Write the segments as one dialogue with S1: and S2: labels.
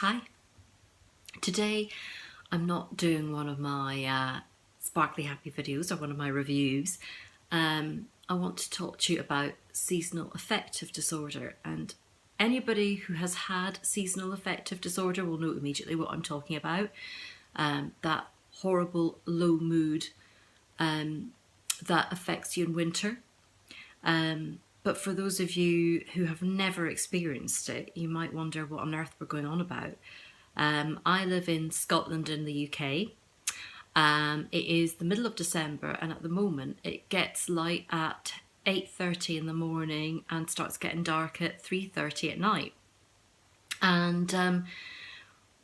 S1: Hi. Today I'm not doing one of my sparkly happy videos or one of my reviews. I want to talk to you about seasonal affective disorder, and anybody who has had seasonal affective disorder will know immediately what I'm talking about. That horrible low mood that affects you in winter. But for those of you who have never experienced it, you might wonder what on earth we're going on about. I live in Scotland in the UK. It is the middle of December, and at the moment it gets light at 8:30 in the morning and starts getting dark at 3:30 at night. And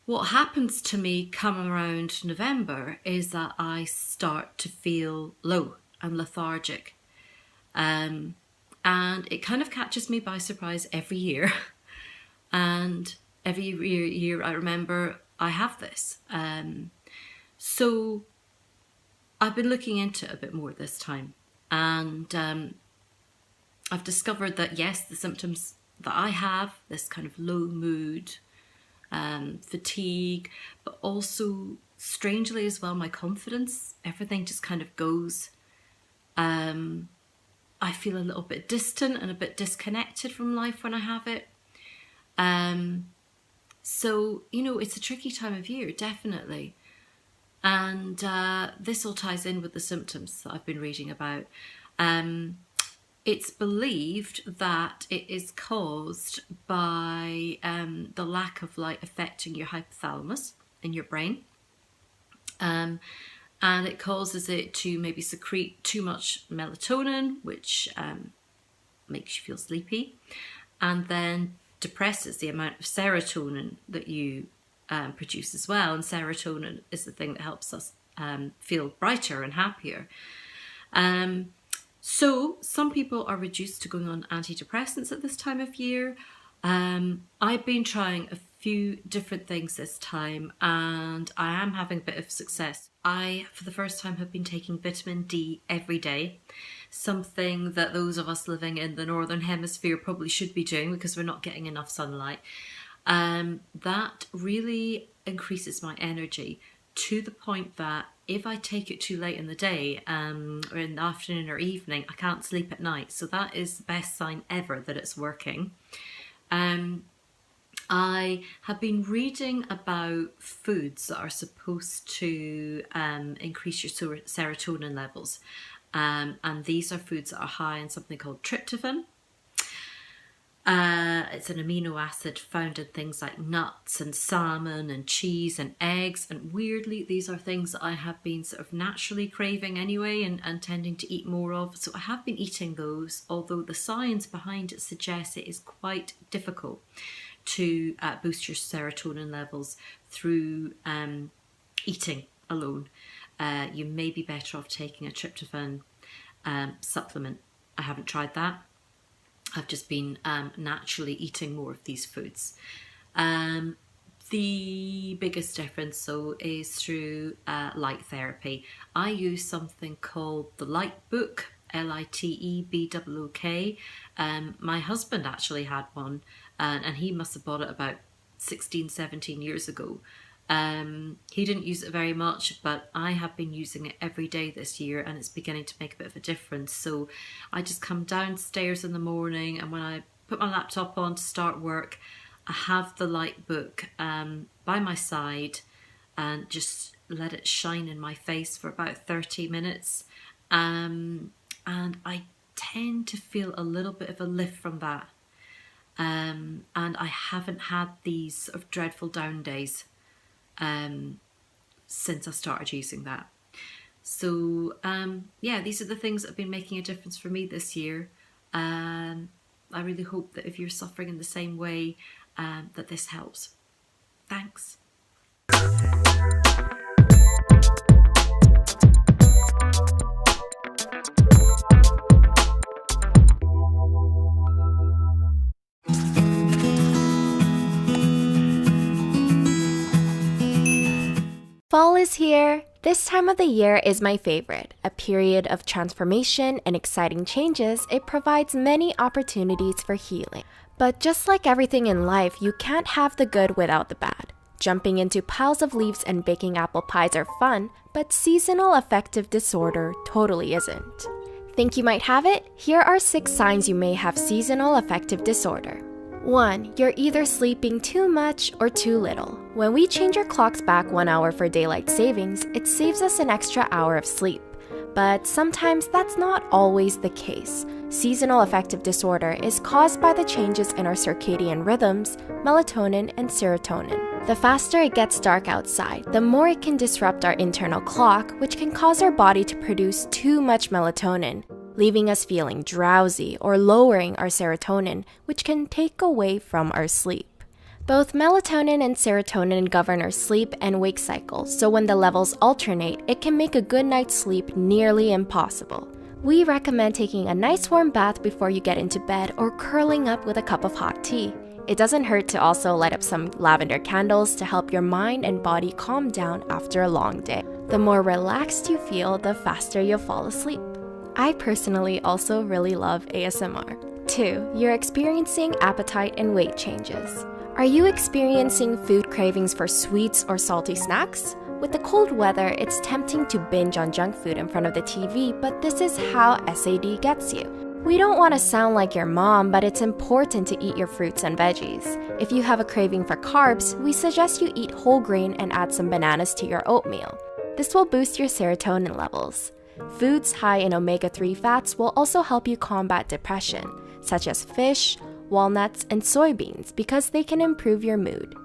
S1: what happens to me come around November is that I start to feel low and lethargic. And it kind of catches me by surprise every year. And every year I remember I have this. So I've been looking into it a bit more this time. And I've discovered that yes, the symptoms that I have, this kind of low mood, fatigue, but also strangely as well, my confidence, everything just kind of goes. I feel a little bit distant and a bit disconnected from life when I have it. So, you know, it's a tricky time of year, definitely. And this all ties in with the symptoms that I've been reading about. It's believed that it is caused by the lack of light affecting your hypothalamus in your brain. And it causes it to maybe secrete too much melatonin, which makes you feel sleepy, and then depresses the amount of serotonin that you produce as well. And serotonin is the thing that helps us feel brighter and happier. So some people are reduced to going on antidepressants at this time of year. I've been trying a few different things this time, and I am having a bit of success. I, for the first time, have been taking vitamin D every day, something that those of us living in the Northern Hemisphere probably should be doing because we're not getting enough sunlight. That really increases my energy to the point that if I take it too late in the day or in the afternoon or evening, I can't sleep at night. So that is the best sign ever that it's working. I have been reading about foods that are supposed to increase your serotonin levels. And these are foods that are high in something called tryptophan. It's an amino acid found in things like nuts and salmon and cheese and eggs. And weirdly, these are things that I have been sort of naturally craving anyway and tending to eat more of. So I have been eating those, although the science behind it suggests it is quite difficult to boost your serotonin levels through eating alone. You may be better off taking a tryptophan supplement. I haven't tried that. I've just been naturally eating more of these foods. The biggest difference though is through light therapy. I use something called the Light Book, LITEBOOK. My husband actually had one, and he must have bought it about 16, 17 years ago. He didn't use it very much, but I have been using it every day this year, and it's beginning to make a bit of a difference. So I just come downstairs in the morning, and when I put my laptop on to start work, I have the Light Book by my side and just let it shine in my face for about 30 minutes. And I tend to feel a little bit of a lift from that. And I haven't had these sort of dreadful down days since I started using that. So yeah, these are the things that have been making a difference for me this year. I really hope that if you're suffering in the same way, that this helps. Thanks.
S2: Fall is here. This time of the year is my favorite, a period of transformation and exciting changes. It provides many opportunities for healing. But just like everything in life, you can't have the good without the bad. Jumping into piles of leaves and baking apple pies are fun, but seasonal affective disorder totally isn't. Think you might have it? Here are 6 signs you may have seasonal affective disorder. 1. You're either sleeping too much or too little. When we change our clocks back 1 hour for daylight savings, it saves us an extra hour of sleep. But sometimes that's not always the case. Seasonal affective disorder is caused by the changes in our circadian rhythms, melatonin and serotonin. The faster it gets dark outside, the more it can disrupt our internal clock, which can cause our body to produce too much melatonin, leaving us feeling drowsy or lowering our serotonin, which can take away from our sleep. Both melatonin and serotonin govern our sleep and wake cycles, so when the levels alternate, it can make a good night's sleep nearly impossible. We recommend taking a nice warm bath before you get into bed or curling up with a cup of hot tea. It doesn't hurt to also light up some lavender candles to help your mind and body calm down after a long day. The more relaxed you feel, the faster you'll fall asleep. I personally also really love ASMR. 2. You're experiencing appetite and weight changes. Are you experiencing food cravings for sweets or salty snacks? With the cold weather, it's tempting to binge on junk food in front of the TV, but this is how SAD gets you. We don't want to sound like your mom, but it's important to eat your fruits and veggies. If you have a craving for carbs, we suggest you eat whole grain and add some bananas to your oatmeal. This will boost your serotonin levels. Foods high in omega-3 fats will also help you combat depression, such as fish, walnuts, and soybeans because they can improve your mood.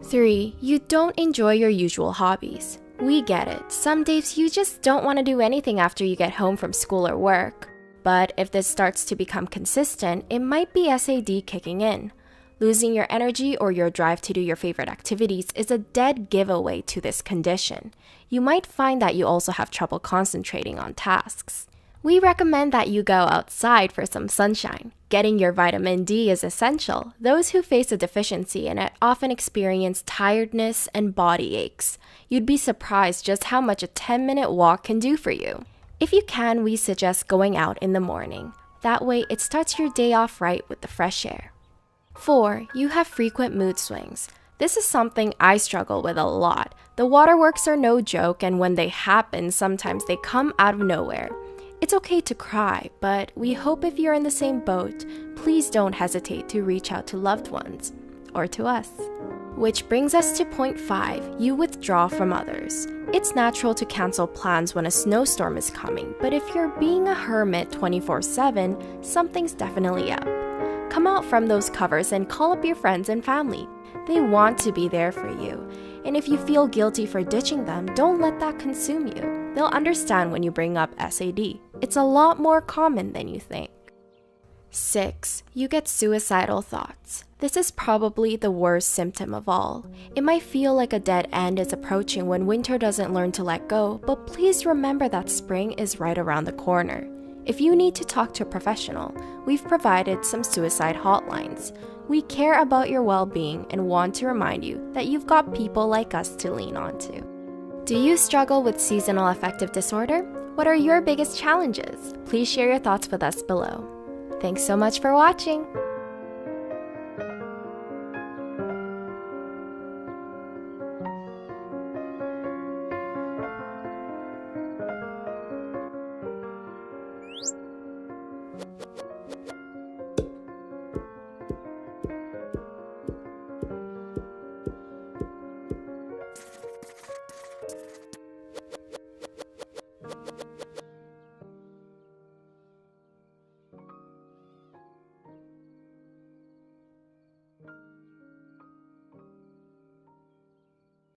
S2: 3. You don't enjoy your usual hobbies. We get it. Some days you just don't want to do anything after you get home from school or work. But if this starts to become consistent, it might be SAD kicking in. Losing your energy or your drive to do your favorite activities is a dead giveaway to this condition. You might find that you also have trouble concentrating on tasks. We recommend that you go outside for some sunshine. Getting your vitamin D is essential. Those who face a deficiency in it often experience tiredness and body aches. You'd be surprised just how much a 10-minute walk can do for you. If you can, we suggest going out in the morning. That way, it starts your day off right with the fresh air. 4. You have frequent mood swings. This is something I struggle with a lot. The waterworks are no joke, and when they happen, sometimes they come out of nowhere. It's okay to cry, but we hope if you're in the same boat, please don't hesitate to reach out to loved ones, or to us. Which brings us to point 5, you withdraw from others. It's natural to cancel plans when a snowstorm is coming, but if you're being a hermit 24/7, something's definitely up. Come out from those covers and call up your friends and family. They want to be there for you. And if you feel guilty for ditching them, don't let that consume you. They'll understand when you bring up SAD. It's a lot more common than you think. 6. You get suicidal thoughts. This is probably the worst symptom of all. It might feel like a dead end is approaching when winter doesn't learn to let go, but please remember that spring is right around the corner. If you need to talk to a professional, we've provided some suicide hotlines. We care about your well-being and want to remind you that you've got people like us to lean on to. Do you struggle with seasonal affective disorder? What are your biggest challenges? Please share your thoughts with us below. Thanks so much for watching!